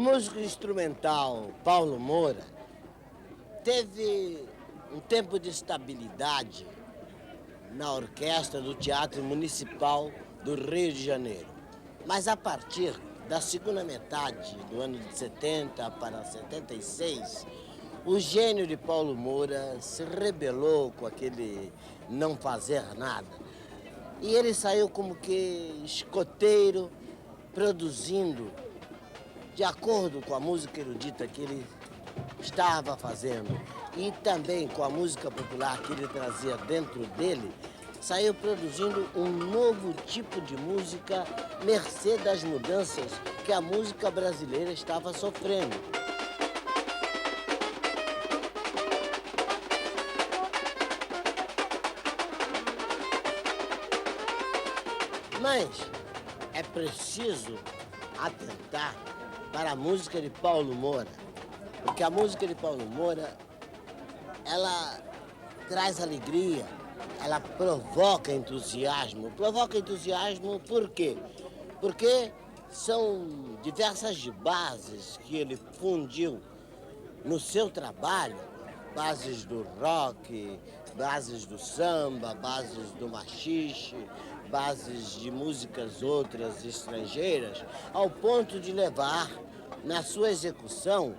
músico instrumental Paulo Moura teve um tempo de estabilidade na orquestra do Teatro Municipal do Rio de Janeiro. Mas a partir da segunda metade do ano de 70 para 76, o gênio de Paulo Moura se rebelou com aquele não fazer nada. E ele saiu como que escoteiro, produzindo de acordo com a música erudita que ele estava fazendo e também com a música popular que ele trazia dentro dele, saiu produzindo um novo tipo de música, mercê das mudanças que a música brasileira estava sofrendo. Mas é preciso atentar para a música de Paulo Moura, porque a música de Paulo Moura, ela traz alegria, ela provoca entusiasmo. Provoca entusiasmo por quê? Porque são diversas bases que ele fundiu no seu trabalho, bases do rock, bases do samba, bases do machixe, bases de músicas outras estrangeiras, ao ponto de levar, na sua execução,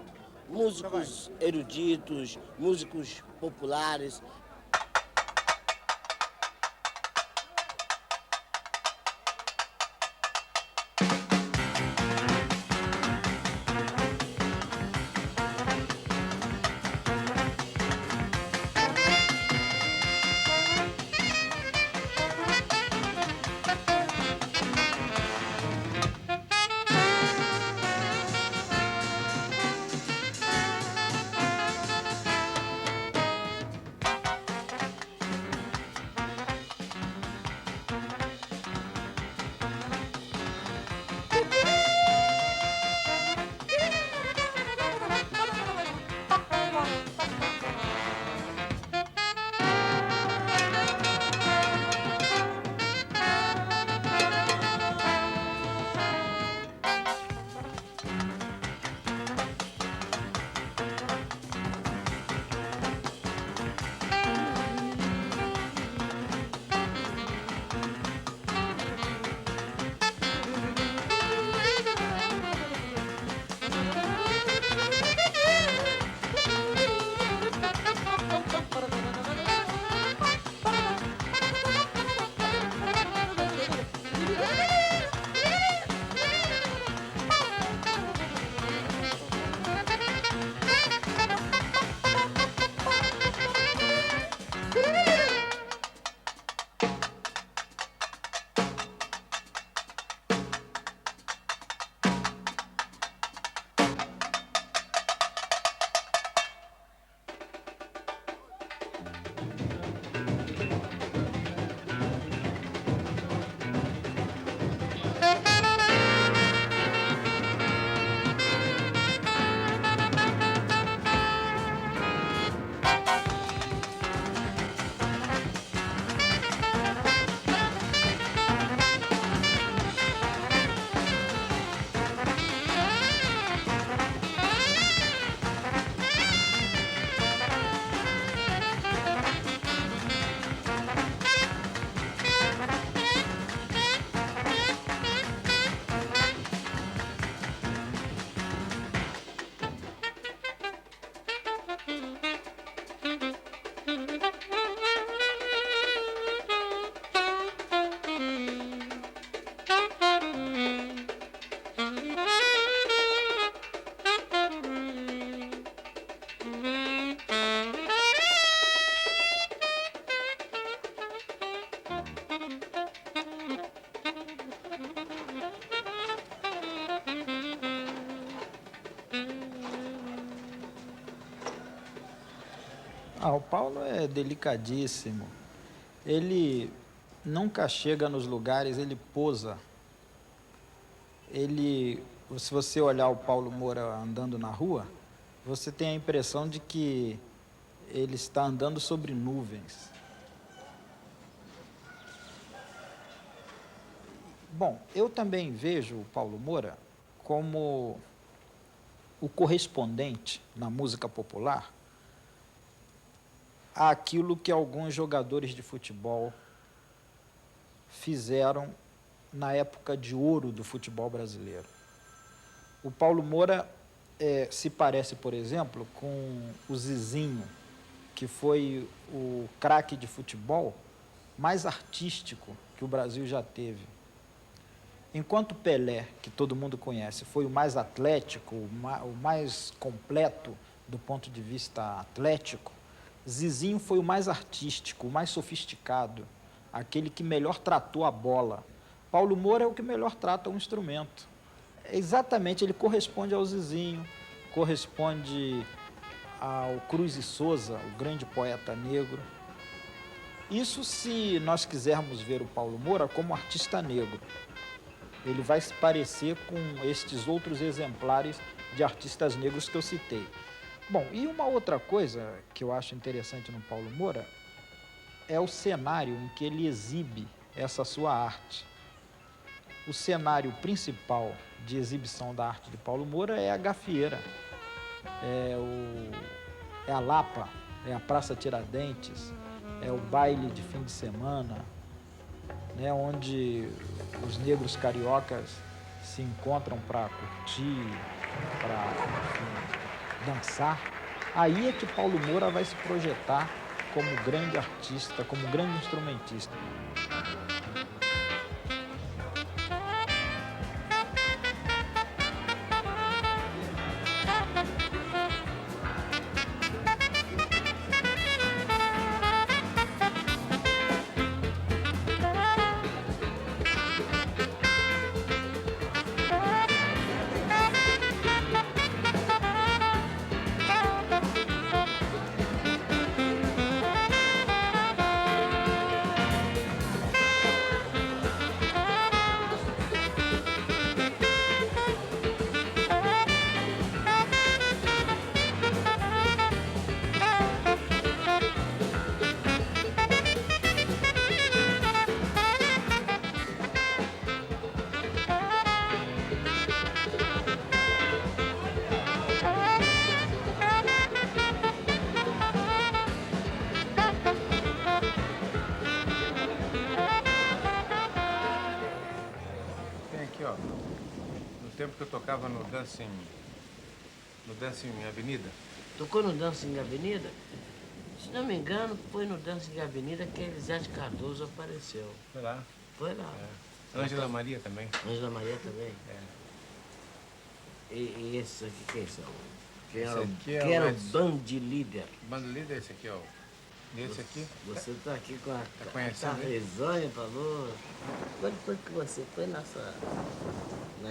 músicos eruditos, músicos populares. O Paulo é delicadíssimo. Ele nunca chega nos lugares, ele posa. Se você olhar o Paulo Moura andando na rua, você tem a impressão de que ele está andando sobre nuvens. Bom, eu também vejo o Paulo Moura como o correspondente na música popular àquilo que alguns jogadores de futebol fizeram na época de ouro do futebol brasileiro. O Paulo Moura se parece, por exemplo, com o Zizinho, que foi o craque de futebol mais artístico que o Brasil já teve. Enquanto Pelé, que todo mundo conhece, foi o mais atlético, o mais completo do ponto de vista atlético, Zizinho foi o mais artístico, o mais sofisticado, aquele que melhor tratou a bola. Paulo Moura é o que melhor trata um instrumento. Exatamente, ele corresponde ao Zizinho, corresponde ao Cruz e Souza, o grande poeta negro. Isso se nós quisermos ver o Paulo Moura como artista negro. Ele vai se parecer com estes outros exemplares de artistas negros que eu citei. Bom, e uma outra coisa que eu acho interessante no Paulo Moura é o cenário em que ele exibe essa sua arte. O cenário principal de exibição da arte de Paulo Moura é a gafieira, é a Lapa, é a Praça Tiradentes, é o baile de fim de semana, né, onde os negros cariocas se encontram para curtir, para dançar. Aí é que Paulo Moura vai se projetar como grande artista, como grande instrumentista. No tempo que eu tocava no Dancing Avenida. Tocou no Dancing Avenida? Se não me engano, foi no Dancing Avenida que Elisete Cardoso apareceu. Foi lá. Foi lá. Ângela Maria também. Ângela Maria também? E esses aqui quem são? Quem era o band líder? Band líder, esse aqui, ó. Esse aqui? Você está aqui com a conhecendo risonha, falou. Quando foi que você foi na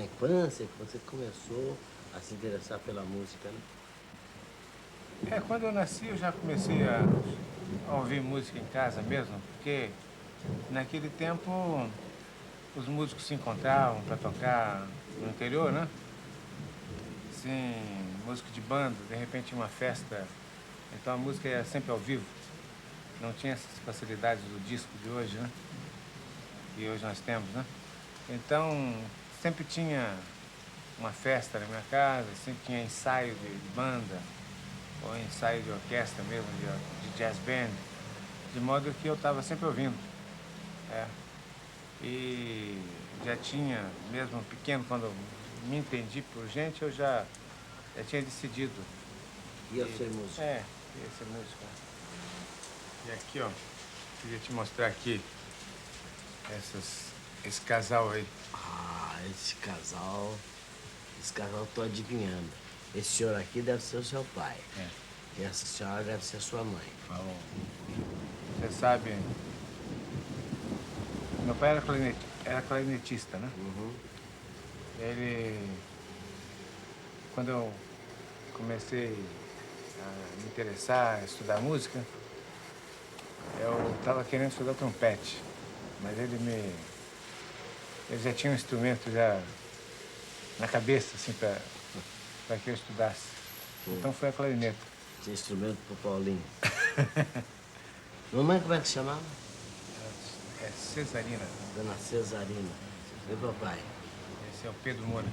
infância que você começou a se interessar pela música, né? Quando eu nasci eu já comecei a ouvir música em casa mesmo, porque naquele tempo os músicos se encontravam para tocar no interior, né? Sim, música de banda, de repente uma festa, então a música era sempre ao vivo. Não tinha essas facilidades do disco de hoje, né? Que hoje nós temos, né? Então, sempre tinha uma festa na minha casa, sempre tinha ensaio de banda, ou ensaio de orquestra mesmo, de jazz band, de modo que eu estava sempre ouvindo. E já tinha, mesmo pequeno, quando eu me entendi por gente, eu já tinha decidido. Ia ser músico? Ia ser músico. E aqui, ó, queria te mostrar aqui esse casal aí. Ah, esse casal eu tô adivinhando. Esse senhor aqui deve ser o seu pai. E essa senhora deve ser sua mãe. Você sabe, meu pai era clarinetista, né? Uhum. Ele, quando eu comecei a me interessar, a estudar música, eu estava querendo estudar trompete, mas ele já tinha um instrumento já na cabeça, assim, para que eu estudasse. Então foi a clarineta. Tinha instrumento pro Paulinho. Mamãe, como é que se chamava? É Cesarina. Dona Cesarina. E papai? Esse é o Pedro Moura.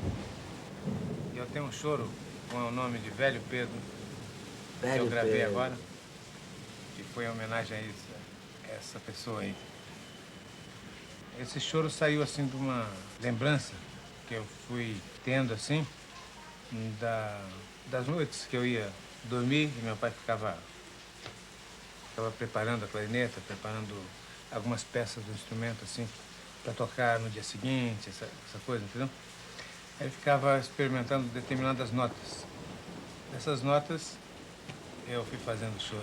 E eu tenho um choro com o nome de Velho Pedro, que Velho eu gravei Pedro. agora, que foi em homenagem a essa pessoa aí. Esse choro saiu assim de uma lembrança que eu fui tendo assim, das noites que eu ia dormir e meu pai ficava preparando a clarineta, preparando algumas peças do instrumento assim, para tocar no dia seguinte, essa coisa, entendeu? Ele ficava experimentando determinadas notas. Dessas notas eu fui fazendo choro.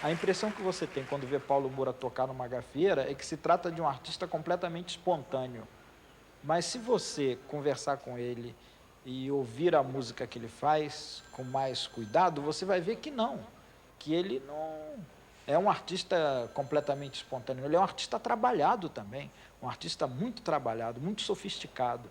A impressão que você tem quando vê Paulo Moura tocar numa gafieira é que se trata de um artista completamente espontâneo. Mas se você conversar com ele e ouvir a música que ele faz com mais cuidado, você vai ver que não, que ele não é um artista completamente espontâneo, ele é um artista trabalhado também, um artista muito trabalhado, muito sofisticado.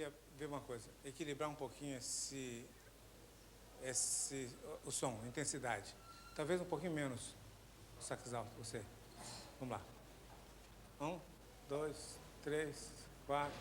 queria ver uma coisa, equilibrar um pouquinho o som, a intensidade. Talvez um pouquinho menos o sax alto, você. Vamos lá. 1, 2, 3, 4.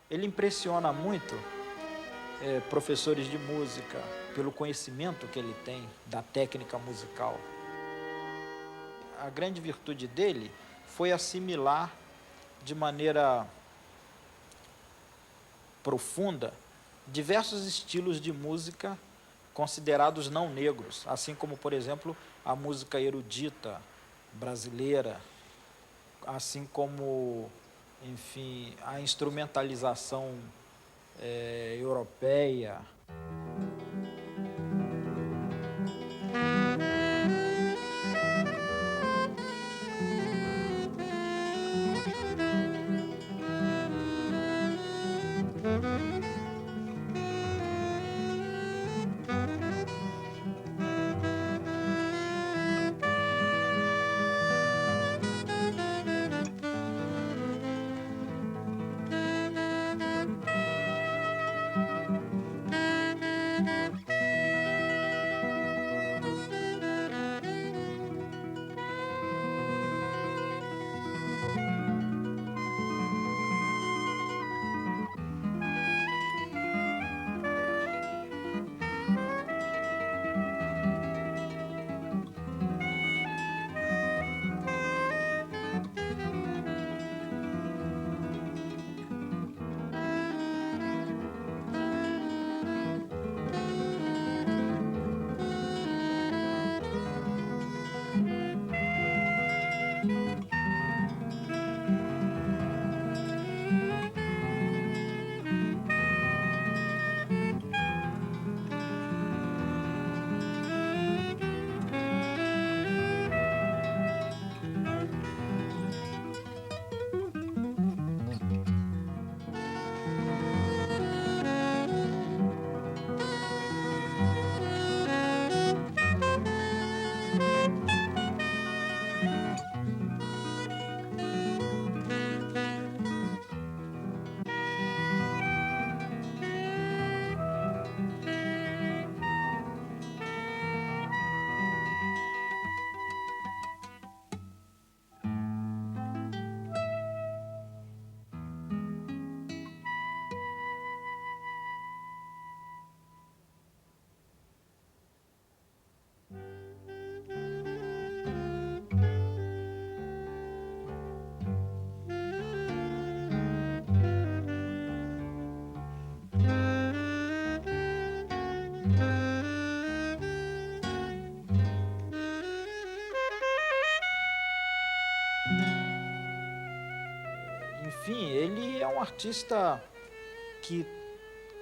Ele impressiona muito professores de música pelo conhecimento que ele tem da técnica musical. A grande virtude dele foi assimilar de maneira profunda diversos estilos de música considerados não negros, assim como, por exemplo, a música erudita brasileira, assim como, enfim, a instrumentalização europeia. Enfim, ele é um artista que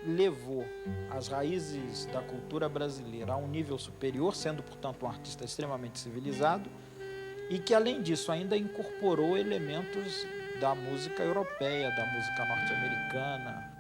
levou as raízes da cultura brasileira a um nível superior, sendo, portanto, um artista extremamente civilizado, e que, além disso, ainda incorporou elementos da música europeia, da música norte-americana.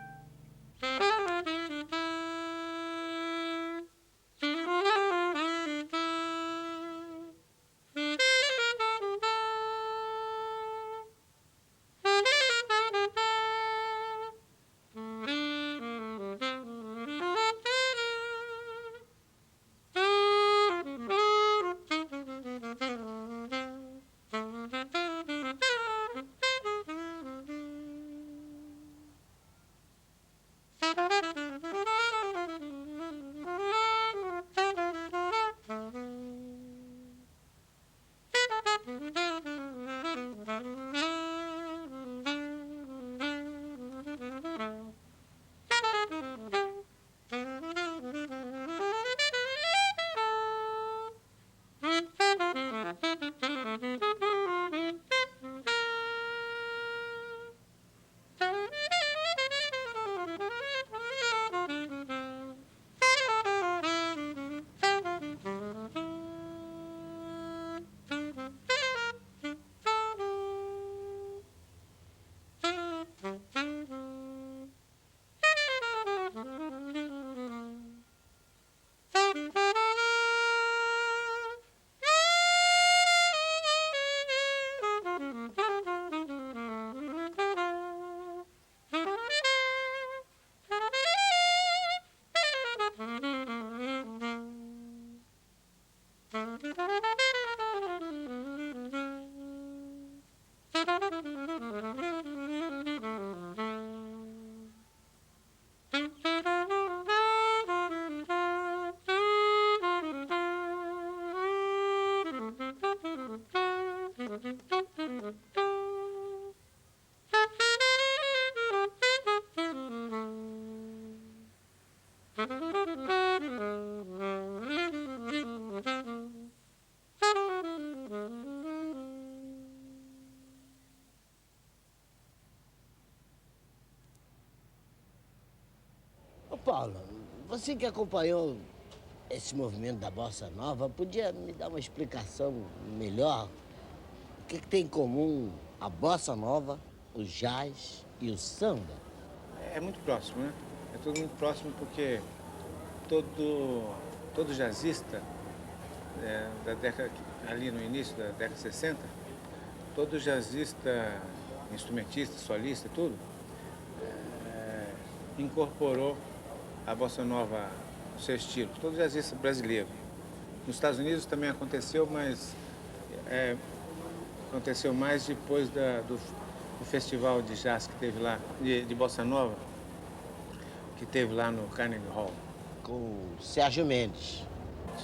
Paulo, você que acompanhou esse movimento da Bossa Nova, podia me dar uma explicação melhor? O que tem em comum a Bossa Nova, o jazz e o samba? É muito próximo, né? É tudo muito próximo porque todo jazzista, da década, ali no início da década de 60, todo jazzista, instrumentista, solista, tudo, incorporou a bossa nova no seu estilo. Todo jazzista brasileiro. Nos Estados Unidos também aconteceu, mas aconteceu mais depois do festival de jazz que teve lá, de bossa nova, que teve lá no Carnegie Hall. Com o Sérgio Mendes.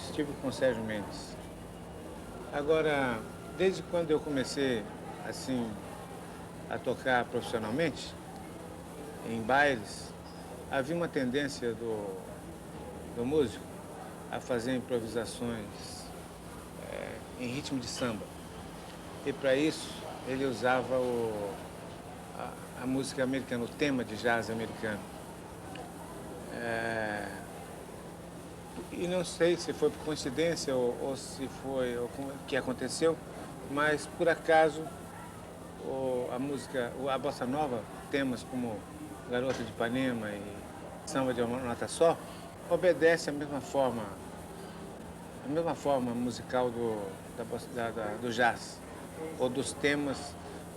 Estive com o Sérgio Mendes. Agora, desde quando eu comecei, assim, a tocar profissionalmente, em bailes, havia uma tendência do músico a fazer improvisações em ritmo de samba. E para isso, ele usava a música americana, o tema de jazz americano. E não sei se foi por coincidência ou se foi o que aconteceu, mas por acaso a bossa nova, temas como Garota de Ipanema e Samba de uma Nota Só, obedece à mesma forma musical do jazz, ou dos temas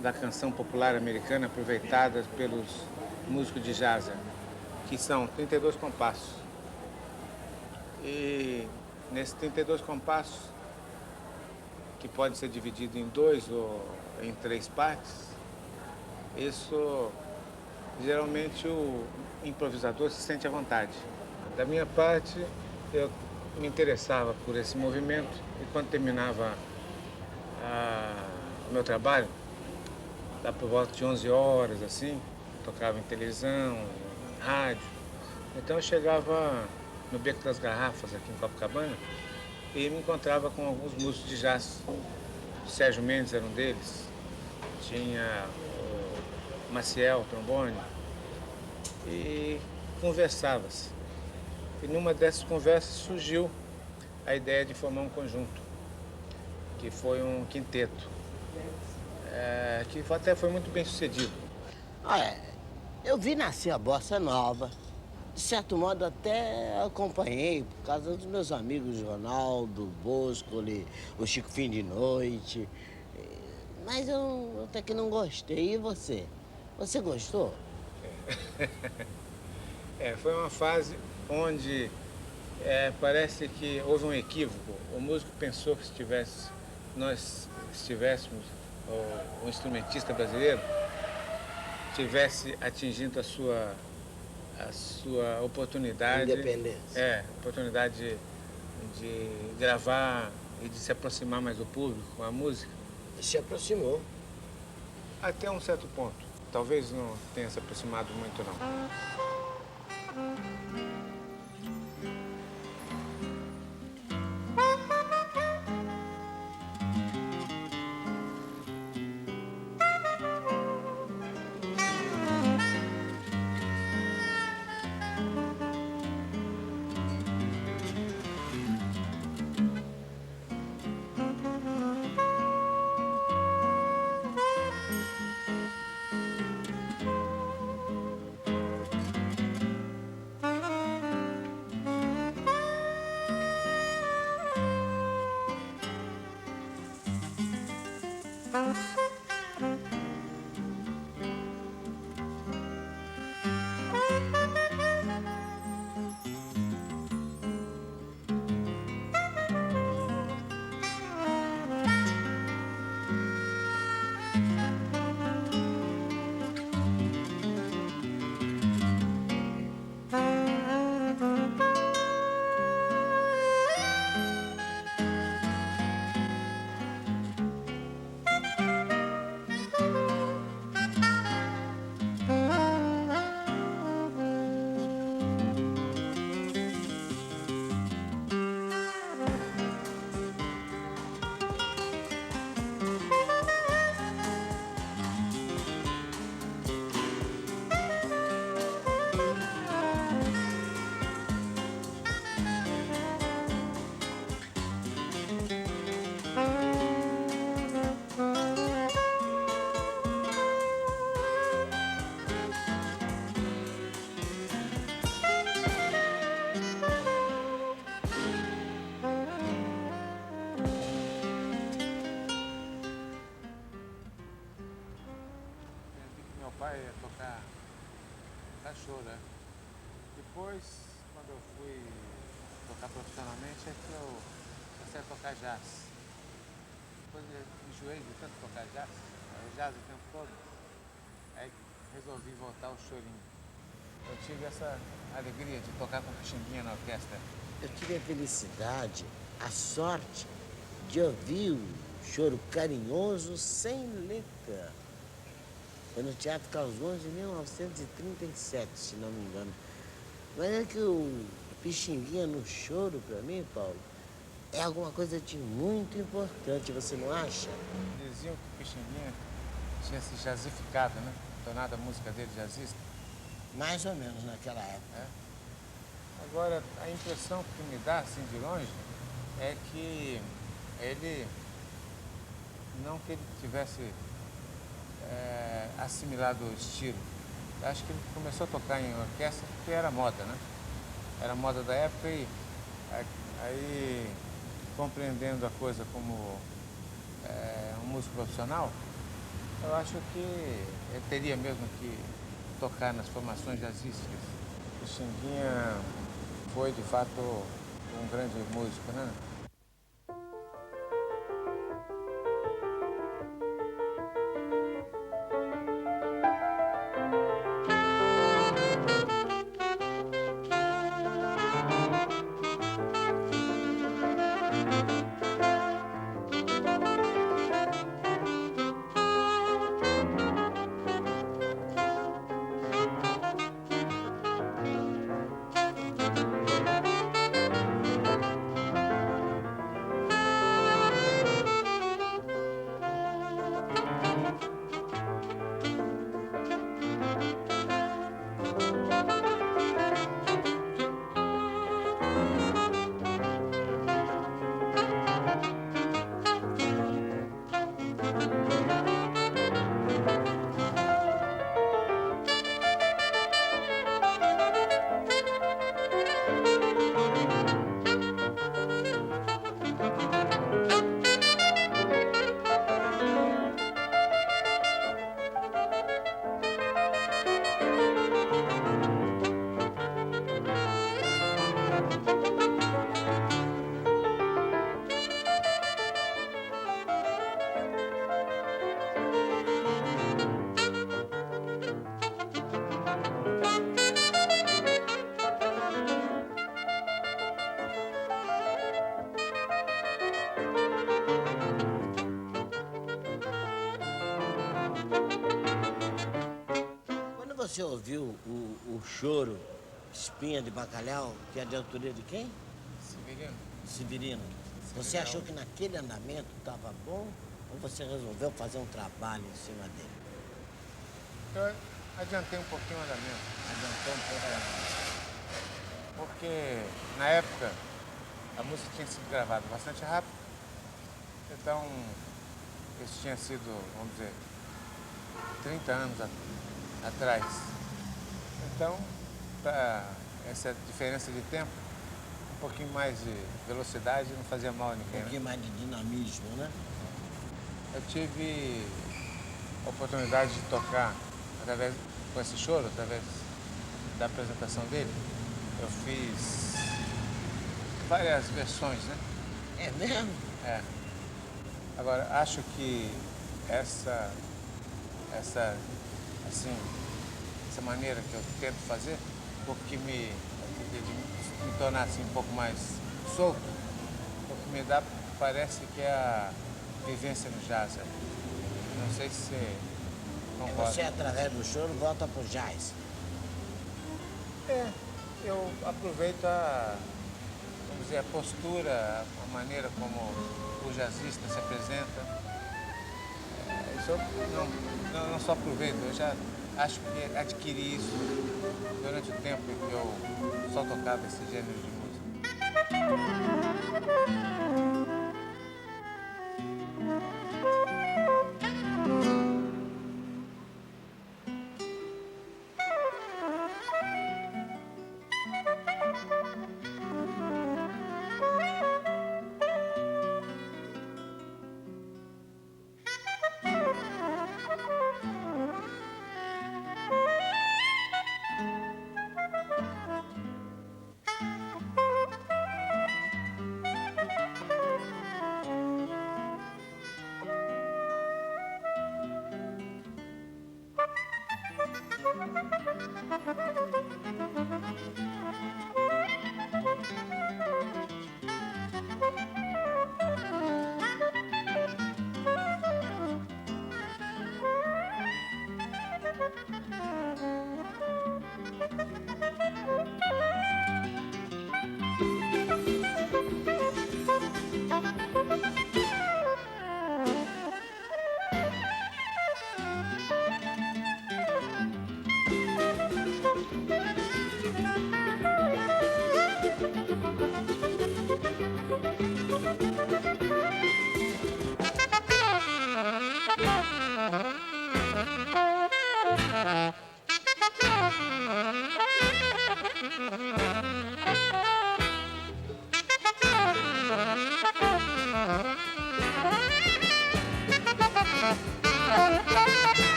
da canção popular americana aproveitadas pelos músicos de jazz, que são 32 compassos. E nesses 32 compassos, que pode ser dividido em 2 ou em 3 partes, isso geralmente o improvisador se sente à vontade. Da minha parte, eu me interessava por esse movimento e quando terminava o meu trabalho, lá por volta de 11 horas, assim, tocava em televisão, em rádio. Então eu chegava no Beco das Garrafas, aqui em Copacabana, e me encontrava com alguns músicos de jazz. O Sérgio Mendes era um deles, tinha o Maciel, trombone, e conversava-se. E numa dessas conversas surgiu a ideia de formar um conjunto, que foi um quinteto, que até foi muito bem sucedido. Eu vi nascer a Bossa Nova. De certo modo, até acompanhei, por causa dos meus amigos Ronaldo, Boscoli, o Chico Fim de Noite. Mas eu até que não gostei. E você? Você gostou? Foi uma fase onde parece que houve um equívoco. O músico pensou que nós estivéssemos, o instrumentista brasileiro, tivesse atingindo a sua oportunidade. Independência. Oportunidade de gravar e de se aproximar mais do público com a música. Se aproximou. Até um certo ponto. Talvez não tenha se aproximado muito, não. pai a tocar choro, né? Depois, quando eu fui tocar profissionalmente, é que eu comecei a tocar jazz. Depois eu enjoei de tanto tocar jazz, o jazz o tempo todo, aí resolvi voltar ao chorinho. Eu tive essa alegria de tocar com Pixinguinha na orquestra. Eu tive a felicidade, a sorte de ouvir o Choro Carinhoso sem letra. Foi no Teatro Calzone de 1937, se não me engano. Mas é que o Pixinguinha no choro, para mim, Paulo, é alguma coisa de muito importante, você não acha? Diziam que o Pixinguinha tinha se jazificado, né? Tornado a música dele jazzista. Mais ou menos naquela época. É. Agora, a impressão que me dá, assim, de longe, é que ele, não que ele tivesse assimilado o estilo. Eu acho que ele começou a tocar em orquestra porque era moda, né? Era moda da época e aí compreendendo a coisa como um músico profissional, eu acho que ele teria mesmo que tocar nas formações jazzísticas. O Pixinguinha foi, de fato, um grande músico, né? Quando você ouviu o choro Espinha de Bacalhau, que é de autoria de quem? Severino. Severino. Você achou que naquele andamento estava bom ou você resolveu fazer um trabalho em cima dele? Eu adiantei um pouquinho o andamento. Adiantou um pouco o andamento. Porque, na época, a música tinha sido gravada bastante rápido. Então, isso tinha sido, vamos dizer, 30 anos atrás. Então, para essa diferença de tempo, um pouquinho mais de velocidade não fazia mal a ninguém. Um pouquinho mais de dinamismo, né? Eu tive a oportunidade de tocar com esse choro, através da apresentação dele. Eu fiz várias versões, né? É mesmo? É. Agora, acho que essa maneira que eu tento fazer, porque me tornar assim um pouco mais solto, o que me dá, parece que é a vivência no jazz. Não sei se você concorda. Você, através do choro, volta pro jazz. Eu aproveito vamos dizer, a postura, a maneira como o jazzista se apresenta. Isso eu não só aproveito, eu já acho que adquiri isso durante o tempo em que eu só tocava esse gênero de música.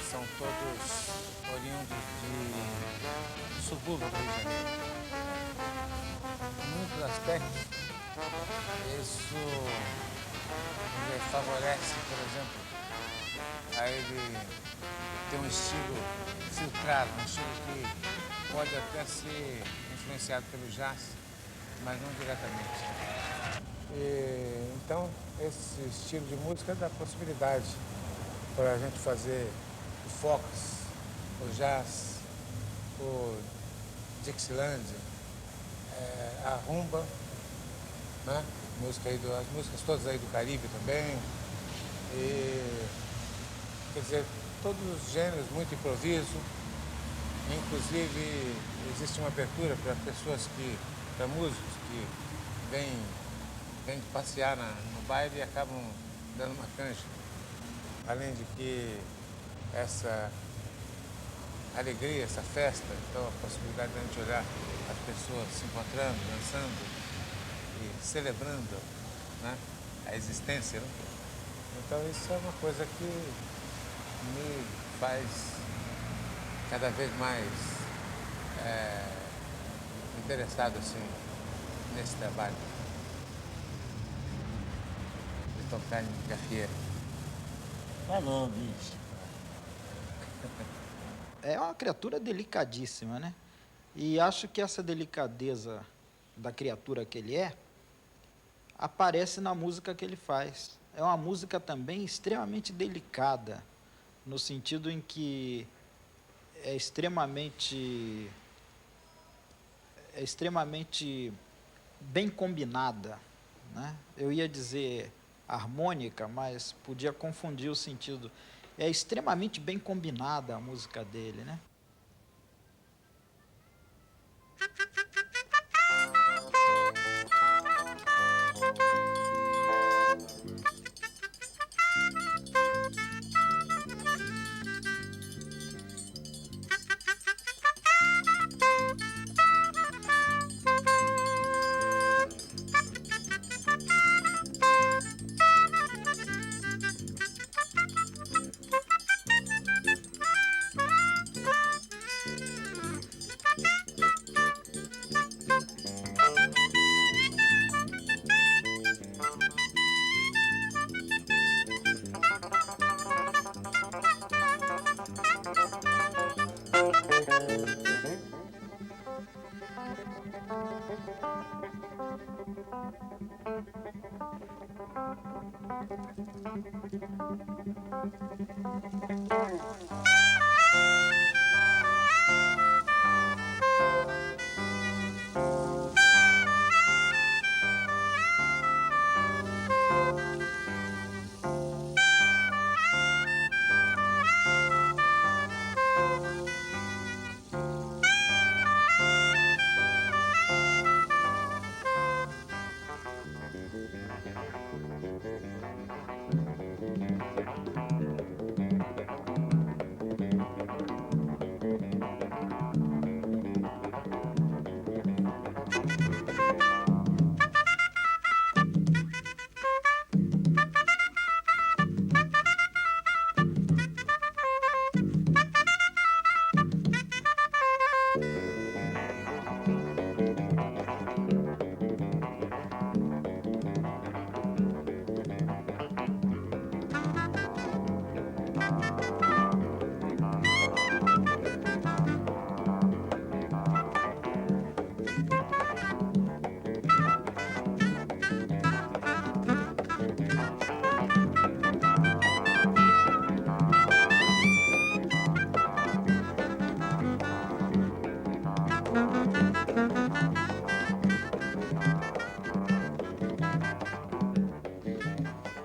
São todos oriundos de subúrbio do Rio de Janeiro. Em muitos aspectos, isso lhe favorece, por exemplo, a ele ter um estilo filtrado, um estilo que pode até ser influenciado pelo jazz, mas não diretamente. Então, esse estilo de música dá possibilidade para a gente fazer o fox, o jazz, o Dixieland, a rumba, né? As músicas todas aí do Caribe também. Quer dizer, todos os gêneros, muito improviso. Inclusive, existe uma abertura para músicos que vêm passear no baile e acabam dando uma canja. Além de que essa alegria, essa festa, então a possibilidade de a gente olhar as pessoas se encontrando, dançando e celebrando, né, a existência, né? Então isso é uma coisa que me faz cada vez mais interessado assim, nesse trabalho de tocar em gafieira. Falou, bicho. É uma criatura delicadíssima, né? E acho que essa delicadeza da criatura que ele aparece na música que ele faz. É uma música também extremamente delicada, no sentido em que é extremamente bem combinada, né? Eu ia dizer harmônica, mas podia confundir o sentido. É extremamente bem combinada a música dele, né?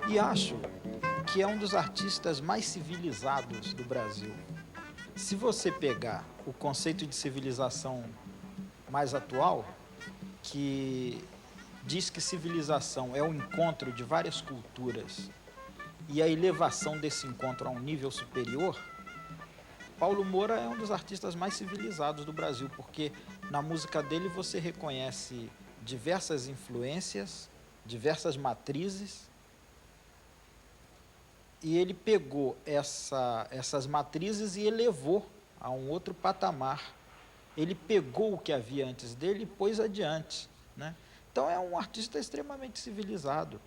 E acho que é um dos artistas mais civilizados do Brasil. Se você pegar o conceito de civilização mais atual, que diz que civilização é o encontro de várias culturas e a elevação desse encontro a um nível superior, Paulo Moura é um dos artistas mais civilizados do Brasil, porque na música dele você reconhece diversas influências, diversas matrizes, e ele pegou essas matrizes e elevou a um outro patamar. Ele pegou o que havia antes dele e pôs adiante, né? Então é um artista extremamente civilizado.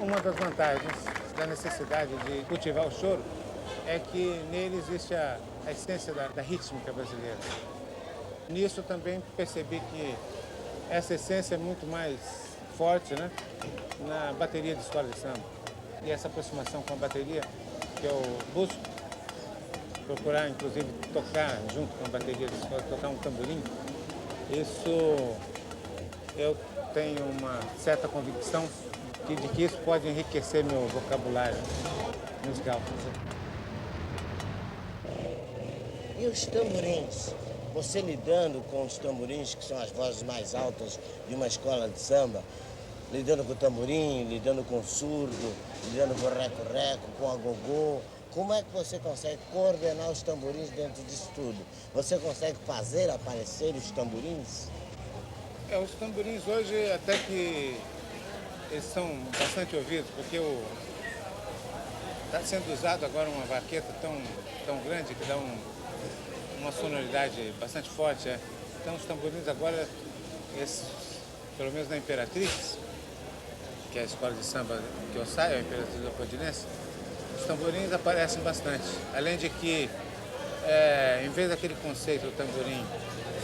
Uma das vantagens da necessidade de cultivar o choro é que nele existe a essência da rítmica brasileira. Nisso também percebi que essa essência é muito mais forte, né, na bateria de escola de samba. E essa aproximação com a bateria que eu busco, procurar inclusive tocar junto com a bateria de escola, tocar um tamborim, isso eu tenho uma certa convicção de que isso pode enriquecer meu vocabulário musical. E os tamborins? Você lidando com os tamborins, que são as vozes mais altas de uma escola de samba, lidando com o tamborim, lidando com o surdo, lidando com o reco-reco, com a gogô, como é que você consegue coordenar os tamborins dentro disso tudo? Você consegue fazer aparecer os tamborins? Os tamborins hoje até que eles são bastante ouvidos, porque está sendo usado agora uma baqueta tão grande que dá uma sonoridade bastante forte. Então os tamborins agora, pelo menos na Imperatriz, que é a escola de samba que eu saio, a Imperatriz Leopoldinense, os tamborins aparecem bastante. Além de que, em vez daquele conceito do tamborim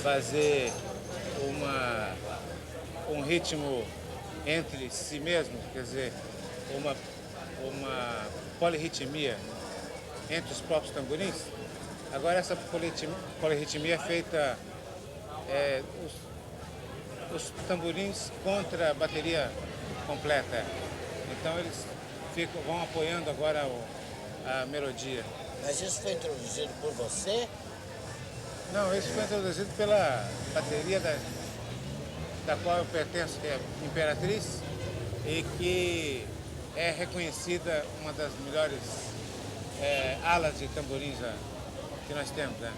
fazer um ritmo entre si mesmo, quer dizer, uma polirritmia entre os próprios tamborins, agora essa polirritmia é feita os tamborins contra a bateria completa. Então eles vão apoiando agora a melodia. Mas isso foi introduzido por você? Não, isso foi introduzido pela bateria da qual eu pertenço, que é Imperatriz, e que é reconhecida uma das melhores alas de tamborins que nós temos, né?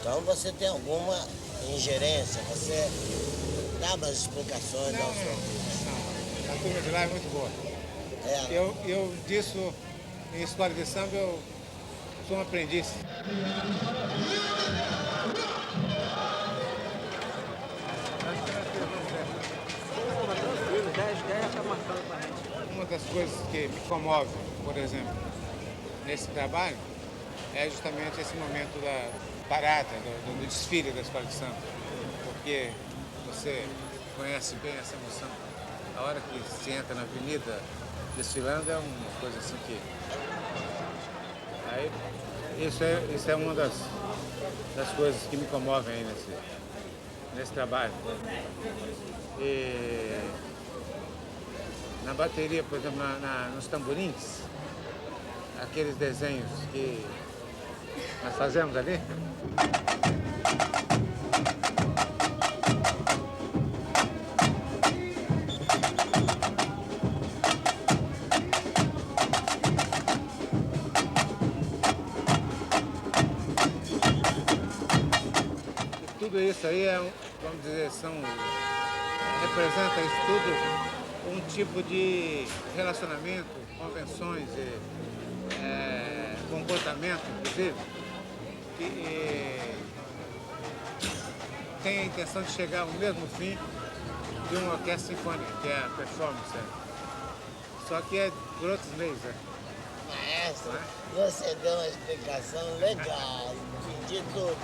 Então você tem alguma ingerência, você dá umas explicações ao seu ouvinte. Não, a turma de lá é muito boa. Eu disso, em escola de samba, eu sou um aprendiz. Uma das coisas que me comove, por exemplo, nesse trabalho, é justamente esse momento da parada, do desfile da escola de samba. Porque você conhece bem essa emoção. A hora que se entra na avenida desfilando é uma coisa assim que... Aí, isso é uma das coisas que me comovem aí nesse trabalho. E na bateria, por exemplo, nos tamborins, aqueles desenhos que nós fazemos ali, tudo isso aí vamos dizer, representa isso tudo um tipo de relacionamento, convenções e comportamento, inclusive, que tem a intenção de chegar ao mesmo fim de uma orquestra sinfônica, que é a performance. Só que é por outros meios. Maestro, você deu uma explicação legal, entendi tudo.